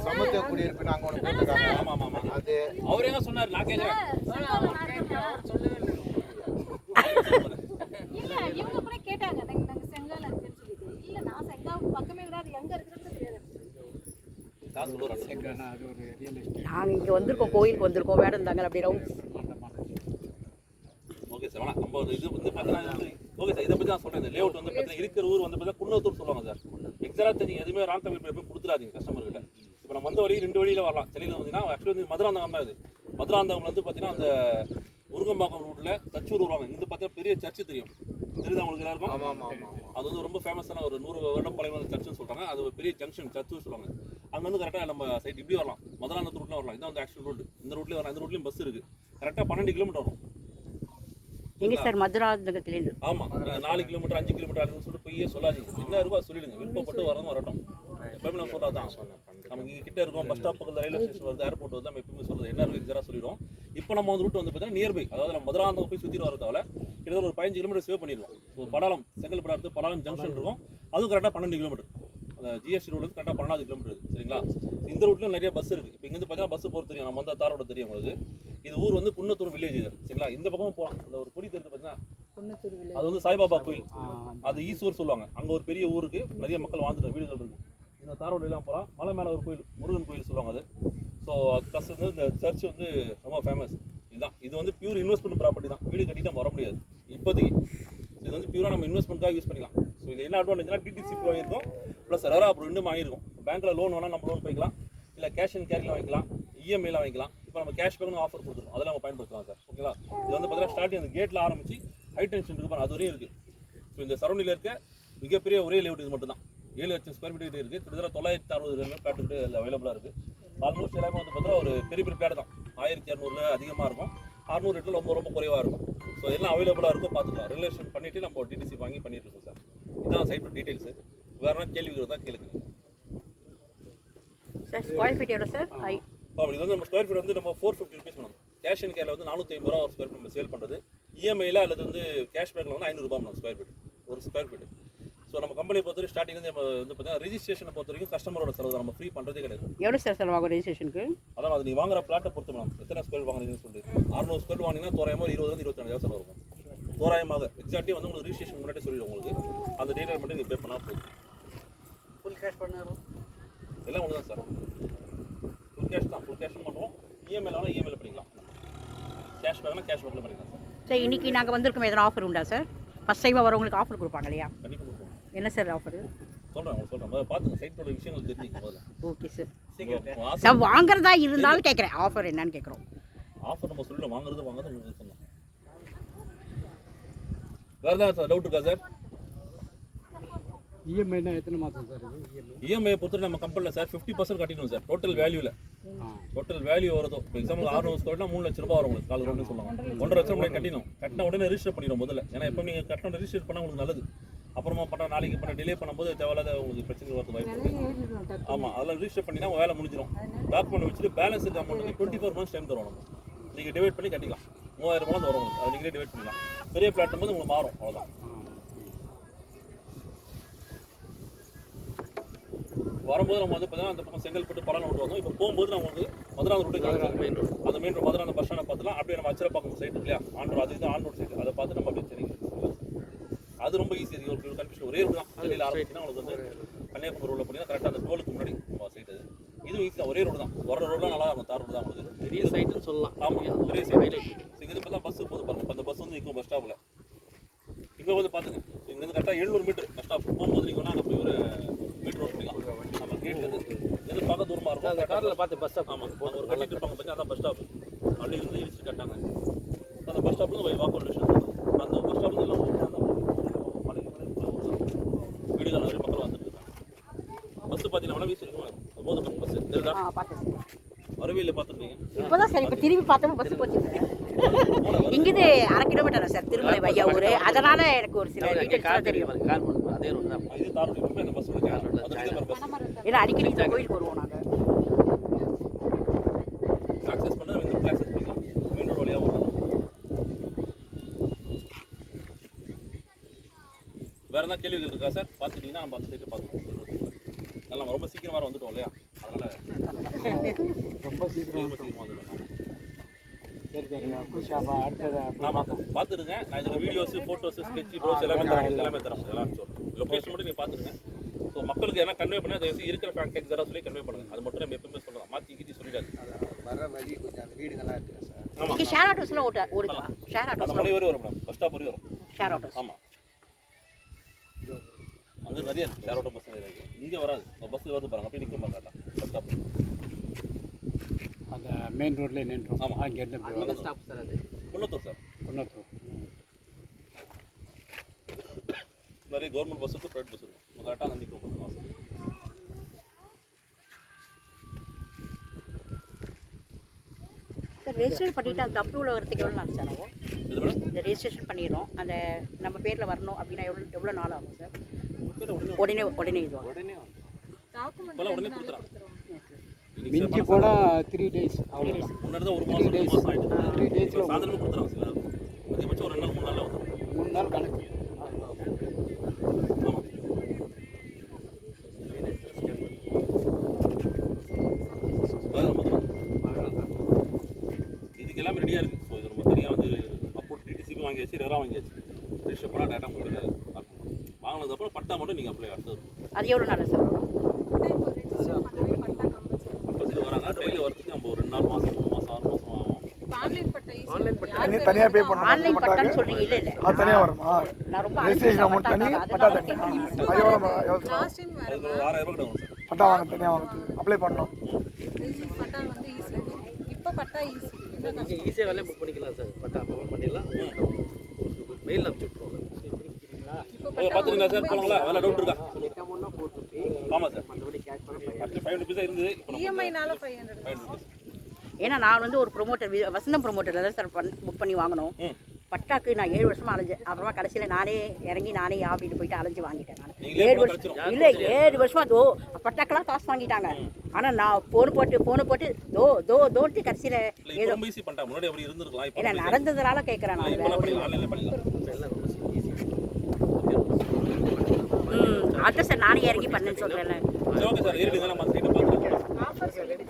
சமத்துவ குடியிருப்பு நாங்க ஒண்ணு போட்டுருக்காங்க. அது அவர் என்ன சொன்னார்? நான் கேக்குறேன். இல்ல இவங்க கூட கேட்டாங்க நாங்க செங்கால இருக்குன்னு சொல்லிட்டு. இல்ல நான் செங்காவுக்கு பக்கமே விடாது எங்க இருக்குன்னு தெரியாது. நாங்க இங்க வந்திருக்கோம், கோயிலுக்கு வந்திருக்கோம், வேடம் தாங்க அப்படி ரவுண்ட். ஓகே சார், நம்ம இது வந்து பார்த்தீங்கன்னா ஓகே சார், இதை பற்றி தான் சொல்கிறேன். இந்த லேஅவுட் வந்து பார்த்தீங்கன்னா இருக்கிற ஊர் வந்து பார்த்தீங்கன்னா குன்னத்தூர் சொல்லுவாங்க சார். எக்ஸாக்டாக தெரிஞ்சு எதுவுமே ராங் கம்மி போய் கொடுத்துடாதீங்க கஸ்டமர்கிட்ட. இப்போ நம்ம வந்த வழி 2 வழியில் வரலாம். சென்னையில் வந்தீங்கன்னா ஆக்சுவலி வந்து மதுராந்தகம் தான் இது. மதுராந்தகம் வந்து பார்த்தீங்கன்னா அந்த முருகம்பாக்கம் ரூட்டில் தச்சூர் வருவாங்க. இங்கே பார்த்தீங்கன்னா பெரிய சர்ச்சு தெரியும், தெரியுது அவங்களுக்கு எல்லாருக்கும்? அது வந்து ரொம்ப ஃபேமஸான ஒரு 100 வருடம் பழைய சர்ச்சுன்னு சொல்கிறாங்க. அது ஒரு பெரிய ஜங்ஷன் சர்ச்சு சொல்லுவாங்க. அங்கே வந்து கரெக்டாக நம்ம சைட் இப்படி வரலாம், மதுராந்தகம் ரூட்டில் வரலாம். இதான் வந்து ஆக்சுவல் ரூட். இந்த ரூட்லேயே வரலாம். இந்த ரூட்லேயும் பஸ் இருக்குது. கரெக்டாக 12 கிலோமீட்டர் வரும். எங்க சார்? மதுராந்தகத்துலேருந்து. ஆமாம், 4 கிலோமீட்டர் 5 கிலோமீட்டர் அதுன்னு சொல்லிட்டு போய் சொல்லாதீங்க. என்ன இருக்கோ சொல்லிடுங்க. விருப்பப்பட்டு வரணும் வரட்டும். எப்பவுமே நம்ம சொல்கிறது தான். நமக்கு இங்கே கிட்டே இருக்கும், பஸ் ஸ்டாப் பக்கத்தில் ரயில்வே ஸ்டேஷன் வருது, ஏர்போர்ட் வந்து நம்ம எப்பவுமே சொல்கிறது என்ன இருக்கும் எக்ஸாக்டாக சொல்லிடுவோம். இப்போ நம்ம வந்து ரூட் வந்து பார்த்தீங்கன்னா நியர்பை, அதாவது நம்ம மதுராந்தகம் போய் சுற்றி வரதால கிட்டத்தட்ட ஒரு 15 கிலோமீட்டர் சேவ் பண்ணிடுவோம். ஒரு படாலம், செங்கல்பட்டு படாலம் ஜங்ஷன் இருக்கும், அதுவும் கரெக்டாக 12 கிலோமீட்டர். அந்த ஜிஎஸ்டி ரோடு வந்து கரெக்டாக 12 கிலோமீட்டர். சரிங்களா? இந்த ரூட்லையும் நிறைய பஸ் இருக்குது. இப்போ இங்கேருந்து பார்த்தீங்கன்னா பஸ் போகிறது தெரியும், நம்ம வந்து தாரோட தெரியும் உங்களுக்கு. இது ஊர் வந்து குன்னத்தூர் வில்லேஜ் இது. சரிங்களா? இந்த பக்கமும் போகலாம். அந்த ஒரு கொடி தெரிஞ்சு பார்த்தீங்கன்னா அது வந்து சாய்பாபா கோயில், அது ஈஸ்வர் சொல்லுவாங்க. அங்கே ஒரு பெரிய ஊருக்கு நிறைய மக்கள் வாழ்ந்துட்டு வீடுகள் இருக்குது. இந்த தாரோடு எல்லாம் போகலாம். மலை மேலே ஒரு கோயில், முருகன் கோயில் சொல்லுவாங்க அது. ஸோ ப்ளஸ் வந்து இந்த சர்ச் வந்து ரொம்ப ஃபேமஸ். இதுதான், இது வந்து பியூர் இன்வெஸ்ட்மெண்ட் ப்ராப்பர்ட்டி தான். வீடு கட்டிட்டு நம்ம வர முடியாது இப்போதைக்கு. இது வந்து பியூராக நம்ம இன்வெஸ்ட்மெண்ட்டாக யூஸ் பண்ணிக்கலாம். ஸோ இது என்ன அட்வான்டேஜ்னா டிடிசி வாங்கியிருக்கோம், ப்ளஸ் ரெரா அப்புறம் 2 வாங்கியிருக்கோம். பேங்க்கில் லோன் வேணால் நம்ம லோன் போய்க்கலாம், இல்லை கேஷ் அண்ட் கேரியில் வாங்கிக்கலாம், இஎம்ஐயில் வாங்கிக்கலாம். இப்போ நம்ம கேஷ் பேக்னு ஆஃபர் கொடுத்துருவோம், அதெல்லாம் நம்ம பயன்படுத்தலாம் சார். ஓகேங்களா? இது வந்து பார்த்தீங்கன்னா ஸ்டார்டிங் அந்த கேட்டில் ஆரம்பிச்சு ஹை டென்ஷன் இருக்கு, அது வரையும் இருக்குது. ஸோ இந்த சரௌண்டிங்கில் இருக்க மிகப்பெரிய ஒரே லேஅவுட் இது மட்டும் தான். 7 லட்சம் ஸ்கொயர் ஃபீட் இருக்குது. கிட்டத்தட்ட 960 பிளாட்டு அதில் அவைலபிளாக இருக்குது. ஆல்மோஸ்ட் எல்லாமே வந்து பார்த்தீங்கன்னா ஒரு பெரிய பெரிய பிளாட் தான். 1200 அதிகமாக இருக்கும், 600 ரேட்டில் ரொம்ப ரொம்ப குறைவாக இருக்கும். ஸோ எல்லாம் அவைலபிளாக இருக்கும், பார்த்துக்கலாம். ரிலேஷன் பண்ணிவிட்டு நம்ம டிடிசி வாங்கி பண்ணிட்டு இருக்கோம் சார். இதுதான் சைட் டீட்டெயில்ஸு. வேறு கேள்விகள் தான் கேளுங்க சார். ஸ்கொயர் ஃபீட் எவ்வளோ சார்? இது வந்து நம்ம ஸ்கொயர் ஃபீட் வந்து நம்ம 450 ருபீஸ் பண்ணணும். கேஷ் அண்ட் கேரில் வந்து 450 ரூபா ஒரு ஸ்கொயர் ஃபீட் நம்ம சேல் பண்ணுறது. இஎம்ஐயில் அல்லது வந்து கேஷ் பேக்கில் வந்து 500 ரூபா பண்ணணும் ஸ்கொயர் ஃபீட், ஒரு ஸ்கொயர் ஃபீட். ஸோ நம்ம கம்பெனியை பொறுத்தவரை ஸ்டார்டிங் வந்து நம்ம வந்து பார்த்தீங்கன்னா ரெஜிஸ்ட்ரேஷனை பொறுத்த வரைக்கும் கஸ்டமரோட செலவு நம்ம ஃப்ரீ பண்ணுறதே கிடையாது. எவ்வளோ சார் செலவாகும் ரெஜிஸ்ட்ரேஷனுக்கு? அதான் அது நீங்கள் வாங்குற பிளாட்டை பொறுத்து மேடம், எத்தனை ஸ்கொயர் வாங்குறீங்கன்னு சொல்லிட்டு 600 ஸ்கொயர் வாங்கினீங்கன்னா தோராயமாக 20,000 செலவு இருக்கும். தோராயமாக எக்ஸாக்டாக வந்து உங்களுக்கு ரெஜிஸ்ட்ரேஷன் முன்னாடி சொல்லிடுவோம். உங்களுக்கு அந்த டீட்டெயில் மட்டும் நீங்கள் பே பண்ணால் போதும். ஃபுல் கேஷ் பண்ணாலும் எல்லாம் ஒன்று தான் சார். ஃபுல் கேஷ் தான், ஃபுல் கேஷும் பண்ணுவோம். இஎம்ஐயில் வேணால் இஎம்ஐயில் பண்ணிக்கலாம். கேஷ் பேக்னா கேஷ் பேக்கில் பண்ணிக்கலாம் சார். சார் இன்றைக்கி நாங்கள் வந்திருக்கோம், எதனா ஆஃபர் உண்டா சார்? ஃபஸ்ட் டைமாக வரவங்களுக்கு ஆஃபர் கொடுப்பாங்க இல்லையா? கண்டிப்பாக கொடுப்போம். என்ன சார் ஆஃபர்? சொல்கிறேன் பார்த்துங்க, சைட்டோட விஷயங்கள் தெரிஞ்சுக்க போதும். Okay sir. சார் வாங்குறதா இருந்தாலும் கேட்குறேன், ஆஃபர் என்னன்னு கேட்குறோம். ஆஃபர் நம்ம சொல்லிடும், வாங்குறது உங்களுக்கு சொன்னோம். வேறு தான் சார் டவுட் இருக்கா சார்? இஎம்ஐனா எத்தனை மாதம் சார்? இஎம்ஐ பொறுத்தவரை நம்ம கம்பெனியில் சார் 50% கட்டிடணும் சார். டோட்டல் வேல்யூவில் டோட்டல் வேல்யூ வருதோ இப்போ எக்ஸாம்பிள் 600 ஸ்கொயர்னா 3 லட்ச ரூபா வரும் உங்களுக்கு. கால் ரோடுன்னு சொல்லுவாங்க. 1.5 லட்சம் முன்னாடி கட்டினோம். கட்டின உடனே ரெஜிஸ்டர் பண்ணிடும் முதல்ல. ஏன்னா எப்போ நீங்கள் கட்டணம் ரெஜிஸ்டர் பண்ணால் உங்களுக்கு நல்லது. அப்புறமா பண்ண நாளைக்கு பண்ண டிலே பண்ணும்போது தேவையில்லாத உங்களுக்கு பிரச்சனை வரது வாய்ப்பு இருக்குது. ஆமாம், அதெல்லாம் ரெஜிஸ்டர் பண்ணினா வேலை முடிஞ்சிடும். டாக்குமெண்ட் வச்சுட்டு பேலன்ஸ் இருக்க அமௌண்ட் 24 மந்த்ஸ் டைம் தரும். நம்ம நீங்கள் டிவைட் பண்ணி கட்டிக்கலாம். 3000 ரூபா வரும் உங்களுக்கு. அது நீங்களே டிவைட் பண்ணிக்கலாம். பெரிய பிளாட்டும் போது உங்களுக்கு மாறும், அவ்வளோதான். வரும்போது நம்ம வந்து பார்த்தீங்கன்னா அந்த பக்கம் செங்கல்பட்டு படம் விட்டு வந்தோம். இப்போ போகும்போது நம்ம வந்து மதுராந்தகம் ரூட்டு மெயின் ரோடு, அந்த மெயின் ரோடு மதுராந்தகம் பஸ் ஸ்டாண்டை பார்த்துலாம். அப்படியே நம்ம அச்சரப்பாக்கம் சைட் இல்லையா, ஆன் ரோடு, அது ஆன் ரோடு சைட், அதை பார்த்து நம்ம அப்படியே சரி. அது ரொம்ப ஈஸி. ஒரு கன்ஃபியூஷன் ஒரே ரோடு தான். வெளியில் ஆரம்பிச்சுன்னா உங்களுக்கு வந்து கன்னியாகுமரி ரோடில் போனீங்கன்னா கரெக்டாக அந்த டோலுக்கு முன்னாடி நம்ம சைட். அது இதுவும் ஈஸியாக ஒரே ரோடு தான். வர ரோடெலாம் நல்லா இருக்கும், தார் ரோடு தான் உங்களுக்கு. பெரிய சைட்டுன்னு சொல்லலாம். ஆமாம், பெரிய சைட். இங்கே இப்போ தான் பஸ்ஸு போது பாருங்கள். அந்த பஸ் வந்து நிற்கும் பஸ் ஸ்டாப்பில். இங்கே வந்து பார்த்துங்க, இங்கேருந்து கரெக்டாக 700 மீட்டர் பஸ் ஸ்டாப் போகும்போது நீங்கள் வேணால் அப்படி ஒரு மீட்டர் ரோட் பண்ணிக்கலாம். நம்ம கேட்லேருந்து எது பார்க்க தூரமாக இருக்கும். அந்த காரில் பார்த்து பஸ் ஸ்டாப். ஆமாம், ஒரு கட்டிட்டு இருப்பாங்க பார்த்தீங்கன்னா அதான் பஸ் ஸ்டாப். அப்படி இருந்து இடிச்சு கட்டாங்க. அந்த பஸ் ஸ்டாப்லேருந்து வாக்கு டிஸ்டன்ஸ். அந்த பஸ் ஸ்டாப்லேருந்து எல்லாம் வீடுகள் நிறைய மக்கள் வந்துட்டு இருக்காங்க. பஸ்ஸு பார்த்தீங்கன்னா வீசி இருக்கும் போது பஸ் தெரியுதா? அருவியில் பார்த்துருக்கீங்க. இப்போதான் சார் இப்போ திரும்பி பார்த்தோம் பஸ் போச்சு. இங்கிருந்து 1/2 கிலோமீட்டர் சார் திருமலை வையா ஊர். அதனால எனக்கு ஒரு சில டீட்டெயில்ஸ் தெரியும். அதே ரோடு தான். இது தார் ரோடு. இந்த பஸ் ஏன்னா அடிக்கடி இந்த கோயிலுக்கு வருவோம் நாங்கள். ஆக்சஸ் பண்ண இந்த ஆக்சஸ் பண்ணிக்கலாம். மெயின் ரோடு வழியாக வரும். வேற என்ன கேள்விகள் இருக்கா சார்? பார்த்துட்டீங்கன்னா நம்ம அந்த சைட்டு பார்த்துக்கலாம். நல்லா ரொம்ப சீக்கிரம் வர வந்துட்டோம் இல்லையா? அதனால ரொம்ப சீக்கிரம் வந்துட்டோம். சரி சரி அடுத்தது ஆமாம் பார்த்துருங்க. நான் இதில் வீடியோஸு ஃபோட்டோஸு ஸ்கெட்ச் ப்ரோஸ் எல்லாமே தரேன். எல்லாமே சொல்கிறேன். லொக்கேஷன் மட்டும் நீங்கள் பார்த்துருங்க. ஸோ மக்களுக்கு என்ன கன்வே பண்ண தயவுசெய்து இருக்கிற ஃபேக்ட் தர சொல்லி கன்வே பண்ணுங்கள். அது மட்டும் நம்ம எப்பவுமே சொல்கிறோம். மாற்றி கீட்டி சொல்லிடாது. வர வழி கொஞ்சம் அந்த வீடுங்கள்லாம் இருக்குது சார். ஆமாம் இங்கே ஷேர் ஆட்டோஸ்லாம் ஓடுதா? ஷேர் அந்த ஆட்டோஸ் மொழி வரை வரும் மேடம். பஸ் ஸ்டாப் வரையும் வரும். ஷேர் ஆட்டோஸ் ஆமாம் அங்கே நிறைய இருக்குது. ஷேர் ஆட்டோ பஸ் நிறைய இருக்குது. இங்கே வராது. பஸ்ஸில் வருது பாருங்க. அப்படியே நிற்க மாட்டாங்க பஸ் ஸ்டாப். அந்த மெயின் ரோட்லேயே நின்றோம். ஆமாம். அங்கேருந்து ஸ்டாப் சார் அது குன்னத்தூர் சார். குன்னத்தூர் நிறைய கவர்மெண்ட் பஸ் இருக்குது, ப்ரைவேட் பஸ் இருக்குது. கரெக்டாக அங்கே நிற்கும் மாதம். சார் ரெஜிஸ்டர் பண்ணிவிட்டு அந்த அப்ரூவல் வரதுக்கு எவ்வளோ நாள் சார் ஆகும்? இது மேடம் இந்த ரெஜிஸ்ட்ரேஷன் பண்ணிடுறோம், அந்த நம்ம பேரில் வரணும் அப்படின்னா எவ்வளோ நாள் ஆகும் சார்? உடனே இதுவாகும். இப்போலாம் உடனே கொடுத்துறாங்க. மிஞ்சி போனால் 3 days அவ்வளோ. முன்னாடி தான் ஒரு மாதம் 2 மாதம் ஆகிட்டு 3 daysல சாயந்தரமும் கொடுத்துறாங்க சில நேரம். அதிகபட்சம் ஒரு 2 நாள் 3 நாளில் வந்துடும். 3 நாள் கணக்கு. இதுக்கு எல்லாமே ரெடியாக இருக்குது. ஸோ இது ரொம்ப தனியாக வந்து அப்ரோட் டிடிசிக்கு வாங்கியாச்சு, ரெரா வாங்கியாச்சு. ரெஜிஸ்டர் பண்ணால் டேட்டா உங்களுக்கு வாங்கினதுக்கப்புறம் பட்டா மட்டும் நீங்கள் அப்ளை அடுத்தது அது எவ்வளோ நாள் சார் வரும்? பஸ்ஸில் வராங்க. டெய்லி வரதுக்கு நம்ம ஒரு 2 நாள் மாதம் 3 மாதம் 6 மாதம் ஆகும். தனியா பே பண்ணணும். ஆன்லைன் பட்டான்னு சொல்கிறீங்க? இல்லை இல்லை, அது தனியா வருமா? நான் ரொம்ப ரெஜிஸ்ட்ரேஷன் அமௌண்ட் தனி, பட்டா தனி. அது எவ்வளோ அதுக்கு ஒரு 6000 ரூபாய் வரும் சார். பட்டா வாங்க தனியா வாங்க அப்ளை பண்ணணும். நீங்கள் ஈஸியாக வேலையை புக் பண்ணிக்கலாம் சார். பட்டா புக் பண்ணிடலாம். மெயில் அனுப்பிச்சு விட்ருவோம். பார்த்துருங்களா சார்? போகலாங்களா? வேலை டவுட் இருக்கா? ஆமாம் சார். மற்றபடி கேஷ் பண்ண 500 rupees தான் இருந்தது. இப்போ இஎம்ஐனால 500. 500 rupees. ஏன்னா நான் வந்து ஒரு ப்ரொமோட்டர் வசந்தம் ப்ரொமோட்டரில் தான் சார் புக் பண்ணி வாங்கணும். பட்டாக்கு நான் 7 வருஷமா அலைஞ்சேன். அப்புறமா கடைசியில் நானே இறங்கி நானே ஆஃபீட்டு போயிட்டு அலைஞ்சு வாங்கிட்டேன். நான் 7 வருஷம் இல்லை, 7 வருஷமா பட்டாக்கெல்லாம் காசு வாங்கிட்டாங்க. ஆனால் நான் ஃபோனு போட்டு தோன்ட்டு கடைசியில் ஏதோ ரொம்ப ஈஸி பண்ணிட்டேன். முன்னாடி அப்படி இருந்திருக்கலாம். இப்போ ஏன்னா நடந்ததுனால கேட்குறேன் நான். இப்போலாம் பண்ணிக்கலாம். ஆன்லைனில் பண்ணிக்கலாம். எல்லாம் ரொம்ப ஈஸி. அதான் சார் நானே இறங்கி பண்ணேன்னு சொல்கிறேன். சரி ஓகே சார். இருங்க நம்ம சைட்டை பார்த்துக்கலாம்.